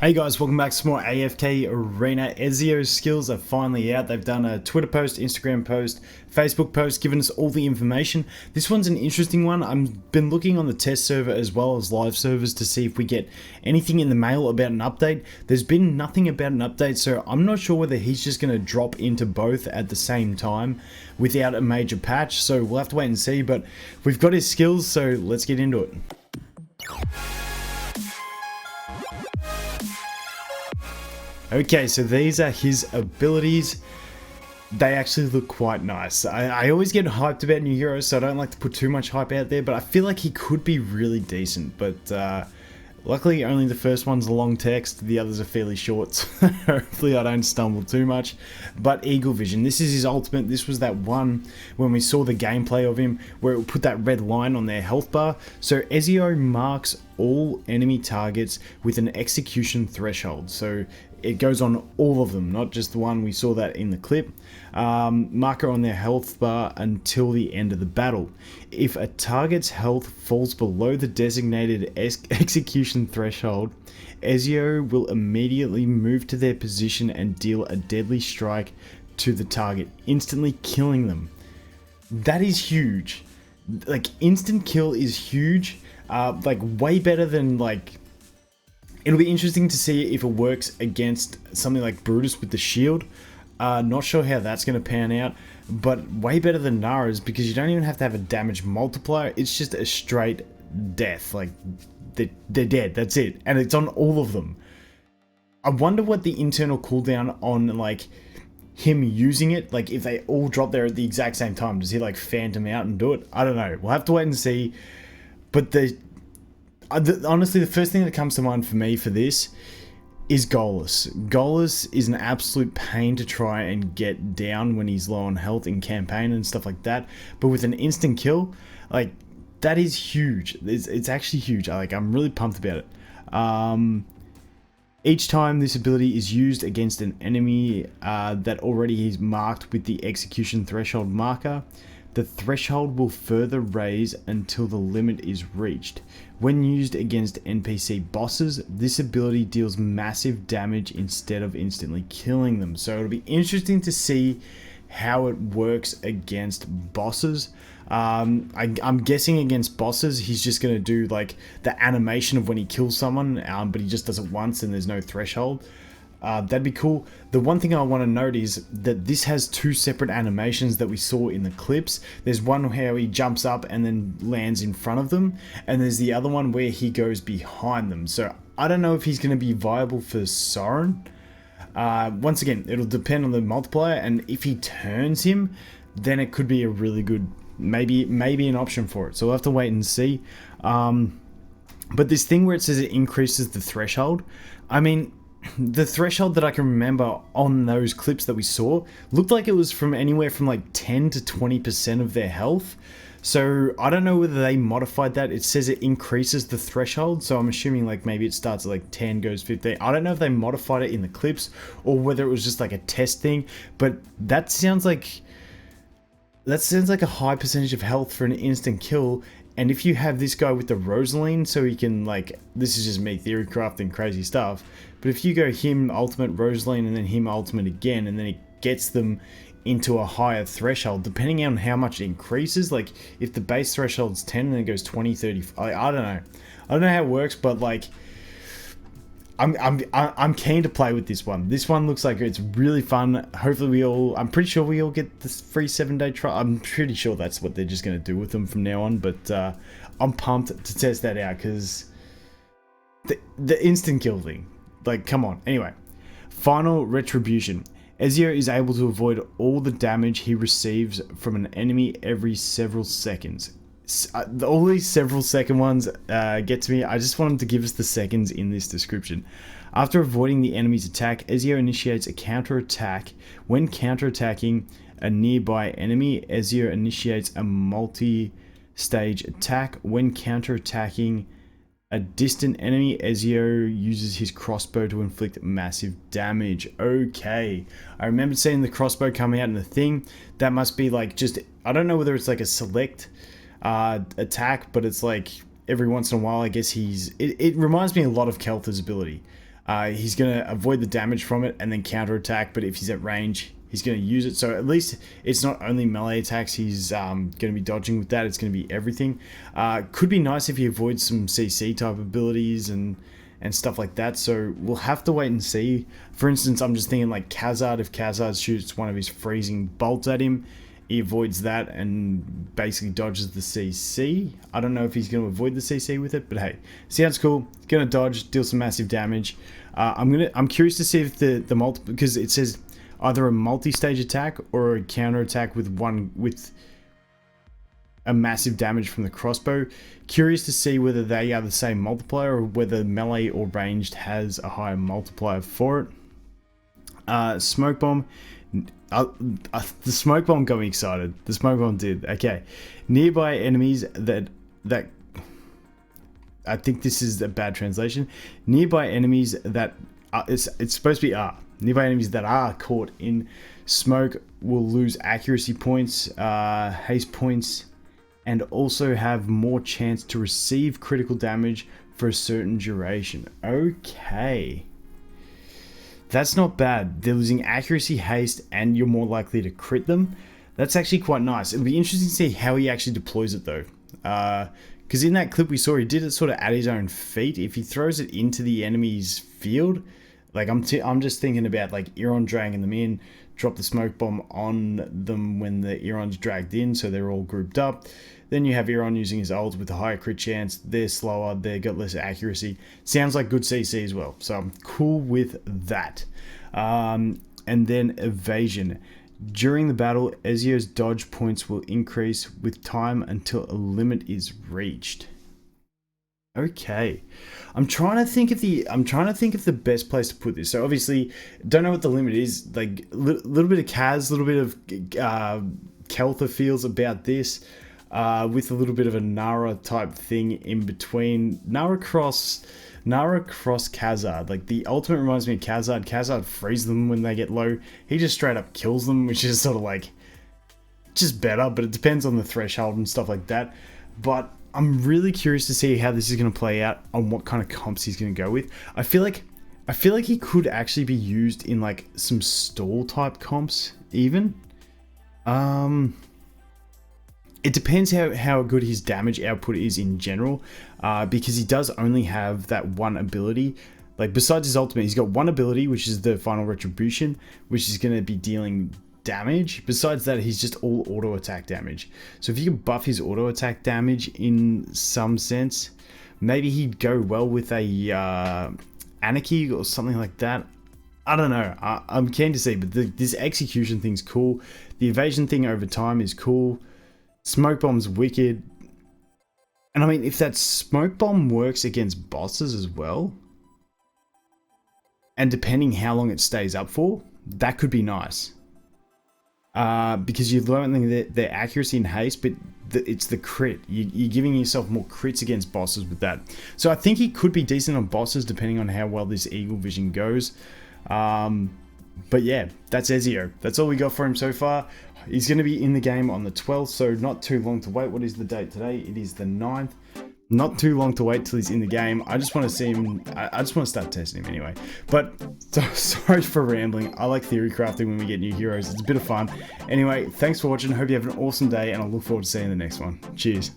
Hey guys, welcome back to some more AFK Arena. Ezio's skills are finally out. They've done a Twitter post, Instagram post, Facebook post, giving us all the information. This one's an interesting one. I've been looking on the test server as well as live servers to see if we get anything in the mail about an update. There's been nothing about an update, so I'm not sure whether he's just going to drop into both at the same time without a major patch. So we'll have to wait and see, but we've got his skills, so let's get into it. Okay, so these are his abilities. They actually look quite nice. I always get hyped about new heroes, so I don't like to put too much hype out there, but I feel like he could be really decent. But luckily, only the first one's a long text, the others are fairly short, so hopefully I don't stumble too much. But Eagle Vision, this is his ultimate. This was that one when we saw the gameplay of him, where it would put that red line on their health bar. So Ezio marks all enemy targets with an execution threshold. So it goes on all of them, not just the one we saw that in the clip. Marker on their health bar until the end of the battle. If a target's health falls below the designated execution threshold, Ezio will immediately move to their position and deal a deadly strike to the target, instantly killing them. That is huge. Like, instant kill is huge. Like, way better than, like... It'll be interesting to see if it works against something like Brutus with the shield. Not sure how that's going to pan out, but way better than Nara's because you don't even have to have a damage multiplier. It's just a straight death. Like, they're dead. That's it. And it's on all of them. I wonder what the internal cooldown on, like, him using it, like, if they all drop there at the exact same time. Does he, like, phantom out and do it? I don't know. We'll have to wait and see. But honestly, the first thing that comes to mind for me for this is Golas. Golas is an absolute pain to try and get down when he's low on health in campaign and stuff like that. But with an instant kill, like, that is huge. It's actually huge. I'm really pumped about it. Each time this ability is used against an enemy that already is marked with the execution threshold marker, the threshold will further raise until the limit is reached. When used against NPC bosses, this ability deals massive damage instead of instantly killing them. So it'll be interesting to see how it works against bosses. I'm guessing against bosses, he's just going to do like the animation of when he kills someone, but he just does it once and there's no threshold. That'd be cool. The one thing I want to note is that this has two separate animations that we saw in the clips. There's one where he jumps up and then lands in front of them, and there's the other one where he goes behind them. So I don't know if he's going to be viable for Soren. Once again, it'll depend on the multiplier, and if he turns him, then it could be a really good, maybe an option for it. So we'll have to wait and see. But this thing where it says it increases the threshold, I mean, the threshold that I can remember on those clips that we saw looked like it was from anywhere from like 10 to 20% of their health. So I don't know whether they modified that. It says it increases the threshold, so I'm assuming like maybe it starts at like 10, goes 15. I don't know if they modified it in the clips or whether it was just like a test thing, but that sounds like a high percentage of health for an instant kill. And if you have this guy with the Rosaline, so he can, like, this is just me theory crafting crazy stuff, but if you go him ultimate Rosaline and then him ultimate again, and then it gets them into a higher threshold, depending on how much it increases, like if the base threshold's 10 and then it goes 20, 30, I don't know. I don't know how it works, but like, I'm keen to play with this one. This one looks like it's really fun. Hopefully I'm pretty sure we all get this free 7-day trial. I'm pretty sure that's what they're just going to do with them from now on. But I'm pumped to test that out because the instant kill thing, like, come on. Anyway, final retribution. Ezio is able to avoid all the damage he receives from an enemy every several seconds. All these several second ones get to me. I just want them to give us the seconds in this description. After avoiding the enemy's attack, Ezio initiates a counter-attack. When counter-attacking a nearby enemy, Ezio initiates a multi-stage attack. When counter-attacking a distant enemy, Ezio uses his crossbow to inflict massive damage. Okay, I remember seeing the crossbow coming out in the thing. That must be like just, I don't know whether it's like a select attack, but it's like every once in a while, I guess it reminds me a lot of Kelth's ability. He's going to avoid the damage from it and then counter attack, but if he's at range, he's going to use it. So at least it's not only melee attacks he's going to be dodging with that. It's going to be everything. Could be nice if he avoids some CC type abilities and stuff like that. So we'll have to wait and see. For instance, I'm just thinking like Khazard. If Khazard shoots one of his freezing bolts at him, he avoids that and basically dodges the CC. I don't know if he's going to avoid the CC with it, but hey, sounds cool. Going to dodge, deal some massive damage. I'm curious to see if the multiple, because it says either a multi-stage attack or a counter attack with a massive damage from the crossbow. Curious to see whether they are the same multiplier or whether melee or ranged has a higher multiplier for it. Smoke bomb. The smoke bomb got me excited. The smoke bomb did. Okay. Nearby enemies that I think this is a bad translation. Nearby enemies that it's supposed to be are. Nearby enemies that are caught in smoke will lose accuracy points, haste points, and also have more chance to receive critical damage for a certain duration. Okay. That's not bad. They're losing accuracy, haste, and you're more likely to crit them. That's actually quite nice. It'll be interesting to see how he actually deploys it though. Because in that clip we saw, he did it sort of at his own feet. If he throws it into the enemy's field, like I'm just thinking about like Iron dragging them in, drop the smoke bomb on them when the Iron's dragged in, so they're all grouped up. Then you have Iron using his ult with a higher crit chance. They're slower, they got less accuracy. Sounds like good CC as well, so I'm cool with that. And then evasion. During the battle, Ezio's dodge points will increase with time until a limit is reached. Okay, I'm trying to think of the best place to put this. So obviously, don't know what the limit is. Like little bit of Kaz, little bit of Keltha feels about this, with a little bit of a Nara type thing in between. Nara cross Khazard. Like the ultimate reminds me of Khazard. Khazard frees them when they get low. He just straight up kills them, which is sort of like just better, but it depends on the threshold and stuff like that. But I'm really curious to see how this is going to play out on what kind of comps he's going to go with. I feel like he could actually be used in like some stall type comps even. It depends how good his damage output is in general, because he does only have that one ability. Like besides his ultimate, he's got one ability, which is the final retribution, which is going to be dealing damage. Besides that, he's just all auto attack damage. So if you can buff his auto attack damage in some sense, maybe he'd go well with a Anarchy or something like that. I don't know. I'm keen to see, but this execution thing's cool. The evasion thing over time is cool. Smoke bomb's wicked. And I mean, if that smoke bomb works against bosses as well, and depending how long it stays up for, that could be nice. Because you're learning their accuracy and haste, but it's the crit. You're giving yourself more crits against bosses with that. So I think he could be decent on bosses depending on how well this Eagle Vision goes. But yeah, that's Ezio. That's all we got for him so far. He's going to be in the game on the 12th, so not too long to wait. What is the date today? It is the 9th. Not too long to wait till he's in the game. I just want to see him. I just want to start testing him anyway. But sorry for rambling. I like theory crafting when we get new heroes. It's a bit of fun. Anyway, thanks for watching. Hope you have an awesome day, and I look forward to seeing you in the next one. Cheers.